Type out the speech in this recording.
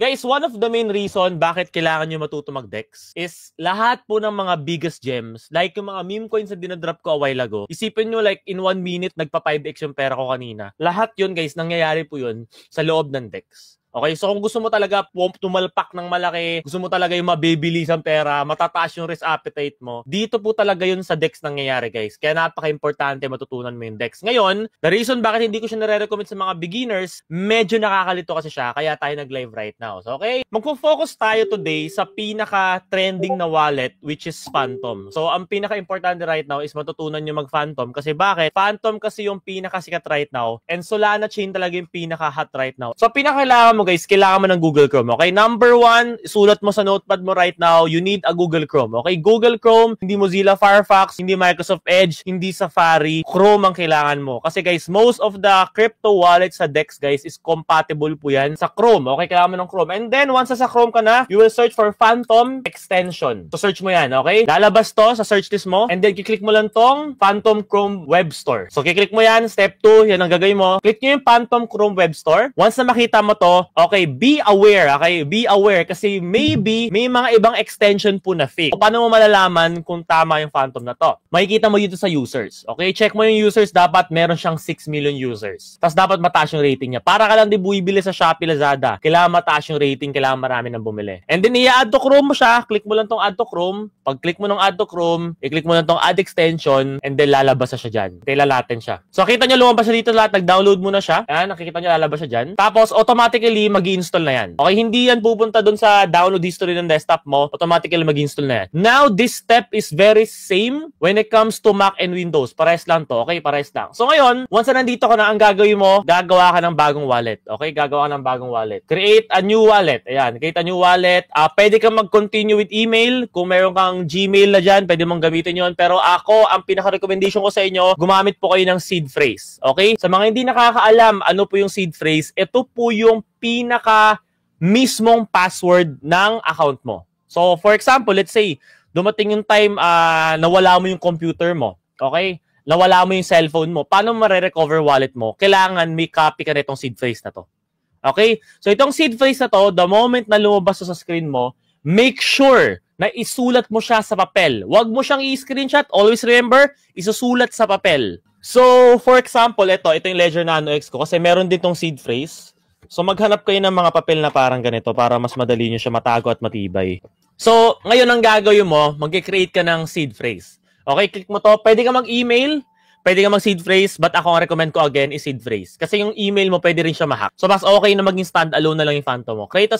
Guys, one of the main reason bakit kailangan nyo matuto mag-DEX is lahat po ng mga biggest gems, like yung mga meme coins na dinadrop ko a while ago, isipin nyo like in 1 minute nagpa 5x yung pera ko kanina. Lahat yun guys, nangyayari po yun sa loob ng DEX. Okay, so kung gusto mo talaga tumalpak ng malaki, gusto mo talaga yung mabibilis ang pera, matataas yung risk appetite mo, dito po talaga yun sa DEX nangyayari guys. Kaya napaka-importante matutunan mo yung DEX. Ngayon, the reason bakit hindi ko siya nare-recommend sa mga beginners, medyo nakakalito kasi siya, kaya tayo nag-live right now. So okay, magpo-focus tayo today sa pinaka-trending na wallet which is Phantom. So ang pinaka-importante right now is matutunan nyo mag-Phantom. Kasi bakit? Phantom kasi yung pinaka-sikat right now and Solana chain talaga yung pinaka-hot right now. So pinakailangan mo guys, kailangan mo ng Google Chrome. Okay, number 1, sulat mo sa notepad mo right now, you need a Google Chrome. Okay, Google Chrome, hindi Mozilla Firefox, hindi Microsoft Edge, hindi Safari, Chrome ang kailangan mo. Kasi guys, most of the crypto wallets sa DEX guys is compatible po yan sa Chrome. Okay, kailangan mo ng Chrome. And then, once sa Chrome ka na, you will search for Phantom extension. So, search mo yan, okay? Lalabas to sa search list mo, and then, kiklik mo lang tong Phantom Chrome Web Store. So, kiklik mo yan, step 2, yan ang gagawin mo. Click nyo yung Phantom Chrome Web Store. Once na makita mo to, okay, be aware, okay? Be aware kasi maybe may mga ibang extension po na fake. So, paano mo malalaman kung tama yung Phantom na to? Makikita mo dito sa users. Okay, check mo yung users, dapat meron siyang 6 million users. Tapos dapat mataas yung rating niya. Para ka lang di buibili sa Shopee, Lazada. Kailangan mataas yung rating, kailangan marami nang bumili. And then i-add to Chrome mo siya, click mo lang tong add to Chrome. Pag click mo ng add to Chrome, i-click mo lang tong add extension and then lalabas na siya dyan. Kailalatin siya. So kita nyo lumabas siya dito lahat, nag-download mo na siya. Ayan, nakikita nyo lalabas siya dyan. Tapos automatically mag-install na yan. Okay, hindi yan pupunta dun sa download history ng desktop mo, automatically mag-install na yan. Now, this step is very same when it comes to Mac and Windows. Pares lang to, okay? Pares lang. So ngayon, once na nandito ka na, ang gagawin mo, gagawa ka ng bagong wallet. Okay? Gagawa ka ng bagong wallet. Create a new wallet. Ayan, create a new wallet. Pwede kang mag-continue with email. Kung meron kang Gmail na dyan, pwede mong gamitin yon. Pero ako, ang pinaka-recommendation ko sa inyo, gumamit po kayo ng seed phrase. Okay? Sa mga hindi nakakaalam, ano po yung seed phrase, ito po yung mismong password ng account mo. So, for example, let's say, dumating yung time nawala mo yung computer mo. Okay? Nawala mo yung cellphone mo. Paano ma-recover wallet mo? Kailangan may copy ka na itong seed phrase na to. Okay? So, itong seed phrase na to, the moment na lumabas sa screen mo, make sure na isulat mo siya sa papel. Huwag mo siyang i-screenshot. Always remember, isusulat sa papel. So, for example, ito yung Ledger Nano X ko kasi meron din itong seed phrase. So, maghanap kayo ng mga papel na parang ganito para mas madali nyo siya matago at matibay. So, ngayon ang gagawin mo, mag-create ka ng seed phrase. Okay, click mo to. Pwede ka mag-email, pwede ka mag-seed phrase, but ako ang recommend ko again is seed phrase. Kasi yung email mo, pwede rin siya ma-hack. So, mas okay na maging stand-alone na lang yung Phantom mo. Create a